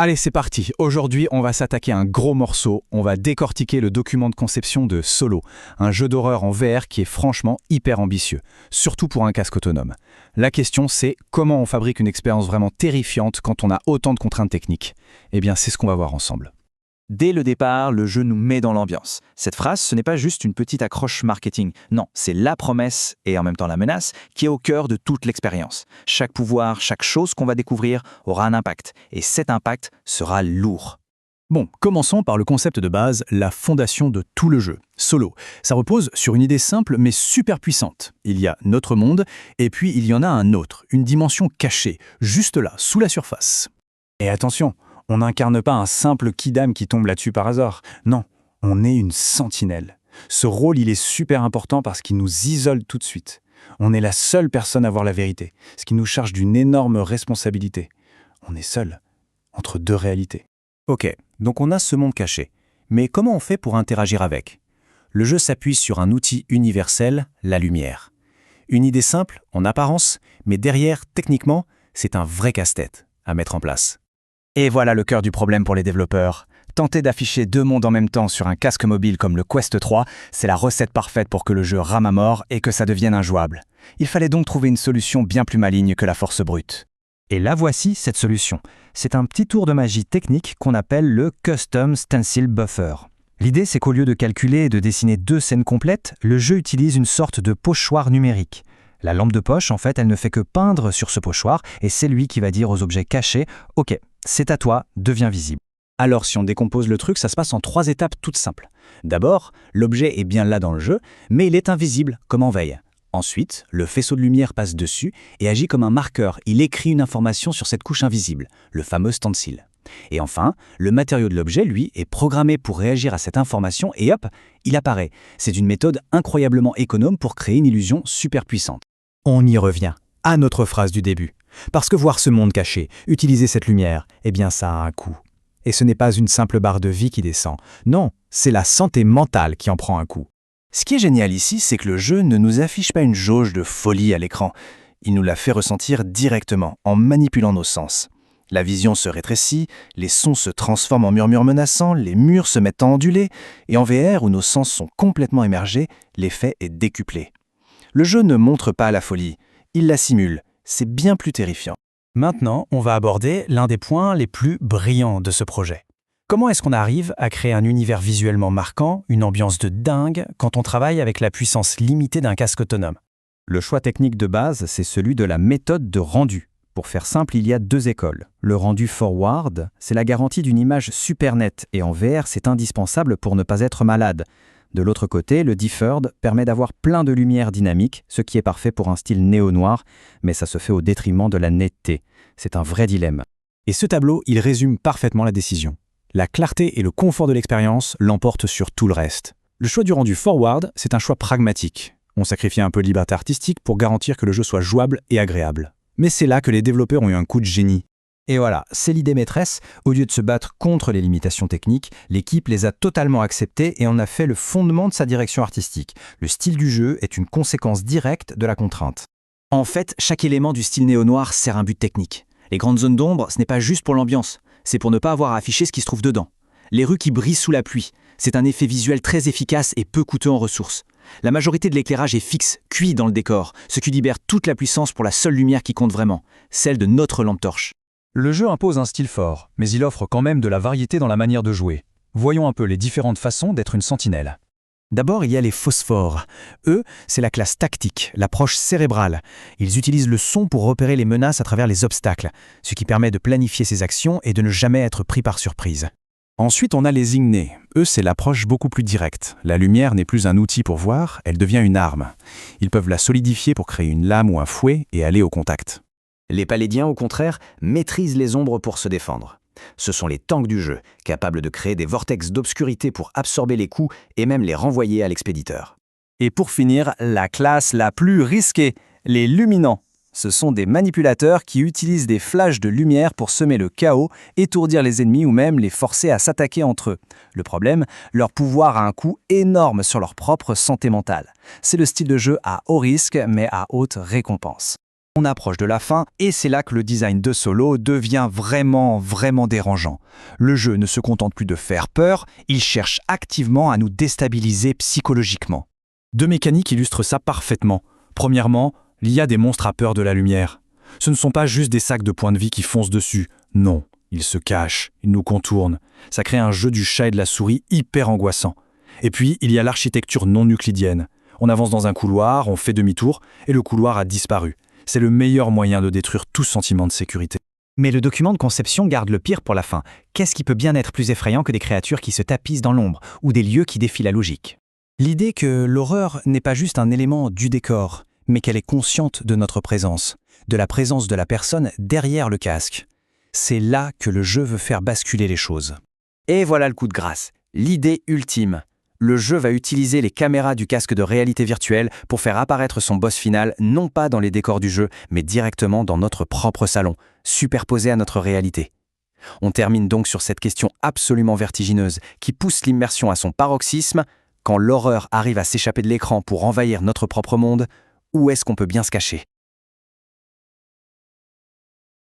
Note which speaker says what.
Speaker 1: Allez, c'est parti. Aujourd'hui, on va s'attaquer à un gros morceau. On va décortiquer le document de conception de Solo, un jeu d'horreur en VR qui est franchement hyper ambitieux, surtout pour un casque autonome. La question, c'est comment on fabrique une expérience vraiment terrifiante quand on a autant de contraintes techniques. Eh bien, c'est ce qu'on va voir ensemble.
Speaker 2: Dès le départ, le jeu nous met dans l'ambiance. Cette phrase, ce n'est pas juste une petite accroche marketing. Non, c'est la promesse et en même temps la menace qui est au cœur de toute l'expérience. Chaque pouvoir, chaque chose qu'on va découvrir aura un impact. Et cet impact sera lourd.
Speaker 1: Bon, commençons par le concept de base, la fondation de tout le jeu, Solo. Ça repose sur une idée simple mais super puissante. Il y a notre monde, et puis il y en a un autre, une dimension cachée, juste là, sous la surface. Et attention, on n'incarne pas un simple kidam qui tombe là-dessus par hasard. Non, on est une sentinelle. Ce rôle, il est super important parce qu'il nous isole tout de suite. On est la seule personne à voir la vérité, ce qui nous charge d'une énorme responsabilité. On est seul, entre deux réalités.
Speaker 3: Ok, donc on a ce monde caché. Mais comment on fait pour interagir avec ? Le jeu s'appuie sur un outil universel, la lumière. Une idée simple, en apparence, mais derrière, techniquement, c'est un vrai casse-tête à mettre en place.
Speaker 2: Et voilà le cœur du problème pour les développeurs. Tenter d'afficher deux mondes en même temps sur un casque mobile comme le Quest 3, c'est la recette parfaite pour que le jeu rame à mort et que ça devienne injouable. Il fallait donc trouver une solution bien plus maligne que la force brute. Et la voici, cette solution. C'est un petit tour de magie technique qu'on appelle le Custom Stencil Buffer. L'idée, c'est qu'au lieu de calculer et de dessiner deux scènes complètes, le jeu utilise une sorte de pochoir numérique. La lampe de poche, en fait, elle ne fait que peindre sur ce pochoir et c'est lui qui va dire aux objets cachés « Ok, c'est à toi, deviens visible ».
Speaker 3: Alors si on décompose le truc, ça se passe en 3 étapes toutes simples. D'abord, l'objet est bien là dans le jeu, mais il est invisible, comme en veille. Ensuite, le faisceau de lumière passe dessus et agit comme un marqueur. Il écrit une information sur cette couche invisible, le fameux stencil. Et enfin, le matériau de l'objet, lui, est programmé pour réagir à cette information et hop, il apparaît. C'est une méthode incroyablement économe pour créer une illusion super puissante.
Speaker 4: On y revient, à notre phrase du début. Parce que voir ce monde caché, utiliser cette lumière, eh bien ça a un coût. Et ce n'est pas une simple barre de vie qui descend. Non, c'est la santé mentale qui en prend un coup.
Speaker 3: Ce qui est génial ici, c'est que le jeu ne nous affiche pas une jauge de folie à l'écran. Il nous la fait ressentir directement, en manipulant nos sens. La vision se rétrécit, les sons se transforment en murmures menaçants, les murs se mettent à onduler, et en VR, où nos sens sont complètement émergés, l'effet est décuplé. Le jeu ne montre pas la folie, il la simule. C'est bien plus terrifiant.
Speaker 4: Maintenant, on va aborder l'un des points les plus brillants de ce projet. Comment est-ce qu'on arrive à créer un univers visuellement marquant, une ambiance de dingue, quand on travaille avec la puissance limitée d'un casque autonome ?
Speaker 2: Le choix technique de base, c'est celui de la méthode de rendu. Pour faire simple, il y a 2 écoles. Le rendu forward, c'est la garantie d'une image super nette, et en VR, c'est indispensable pour ne pas être malade. De l'autre côté, le deferred permet d'avoir plein de lumière dynamique, ce qui est parfait pour un style néo-noir, mais ça se fait au détriment de la netteté. C'est un vrai dilemme.
Speaker 4: Et ce tableau, il résume parfaitement la décision. La clarté et le confort de l'expérience l'emportent sur tout le reste. Le choix du rendu forward, c'est un choix pragmatique. On sacrifie un peu de liberté artistique pour garantir que le jeu soit jouable et agréable. Mais c'est là que les développeurs ont eu un coup de génie.
Speaker 2: Et voilà, c'est l'idée maîtresse. Au lieu de se battre contre les limitations techniques, l'équipe les a totalement acceptées et en a fait le fondement de sa direction artistique. Le style du jeu est une conséquence directe de la contrainte.
Speaker 3: En fait, chaque élément du style néo-noir sert un but technique. Les grandes zones d'ombre, ce n'est pas juste pour l'ambiance, c'est pour ne pas avoir à afficher ce qui se trouve dedans. Les rues qui brillent sous la pluie, c'est un effet visuel très efficace et peu coûteux en ressources. La majorité de l'éclairage est fixe, cuit dans le décor, ce qui libère toute la puissance pour la seule lumière qui compte vraiment, celle de notre lampe torche.
Speaker 5: Le jeu impose un style fort, mais il offre quand même de la variété dans la manière de jouer. Voyons un peu les différentes façons d'être une sentinelle.
Speaker 4: D'abord, il y a les phosphores. Eux, c'est la classe tactique, l'approche cérébrale. Ils utilisent le son pour repérer les menaces à travers les obstacles, ce qui permet de planifier ses actions et de ne jamais être pris par surprise. Ensuite, on a les ignés. Eux, c'est l'approche beaucoup plus directe. La lumière n'est plus un outil pour voir, elle devient une arme. Ils peuvent la solidifier pour créer une lame ou un fouet et aller au contact.
Speaker 3: Les palédiens, au contraire, maîtrisent les ombres pour se défendre. Ce sont les tanks du jeu, capables de créer des vortex d'obscurité pour absorber les coups et même les renvoyer à l'expéditeur.
Speaker 2: Et pour finir, la classe la plus risquée, les luminants. Ce sont des manipulateurs qui utilisent des flashs de lumière pour semer le chaos, étourdir les ennemis ou même les forcer à s'attaquer entre eux. Le problème, leur pouvoir a un coût énorme sur leur propre santé mentale. C'est le style de jeu à haut risque mais à haute récompense. On approche de la fin et c'est là que le design de Solo devient vraiment dérangeant. Le jeu ne se contente plus de faire peur, il cherche activement à nous déstabiliser psychologiquement.
Speaker 5: 2 mécaniques illustrent ça parfaitement. Premièrement, l'IA des monstres a peur de la lumière. Ce ne sont pas juste des sacs de points de vie qui foncent dessus. Non, ils se cachent, ils nous contournent. Ça crée un jeu du chat et de la souris hyper angoissant. Et puis, il y a l'architecture non euclidienne. On avance dans un couloir, on fait demi-tour, et le couloir a disparu. C'est le meilleur moyen de détruire tout sentiment de sécurité.
Speaker 3: Mais le document de conception garde le pire pour la fin. Qu'est-ce qui peut bien être plus effrayant que des créatures qui se tapissent dans l'ombre, ou des lieux qui défient la logique?
Speaker 4: L'idée que l'horreur n'est pas juste un élément du décor, mais qu'elle est consciente de notre présence, de la présence de la personne derrière le casque. C'est là que le jeu veut faire basculer les choses.
Speaker 2: Et voilà le coup de grâce, l'idée ultime. Le jeu va utiliser les caméras du casque de réalité virtuelle pour faire apparaître son boss final non pas dans les décors du jeu, mais directement dans notre propre salon, superposé à notre réalité. On termine donc sur cette question absolument vertigineuse qui pousse l'immersion à son paroxysme. Quand l'horreur arrive à s'échapper de l'écran pour envahir notre propre monde, où est-ce qu'on peut bien se cacher ?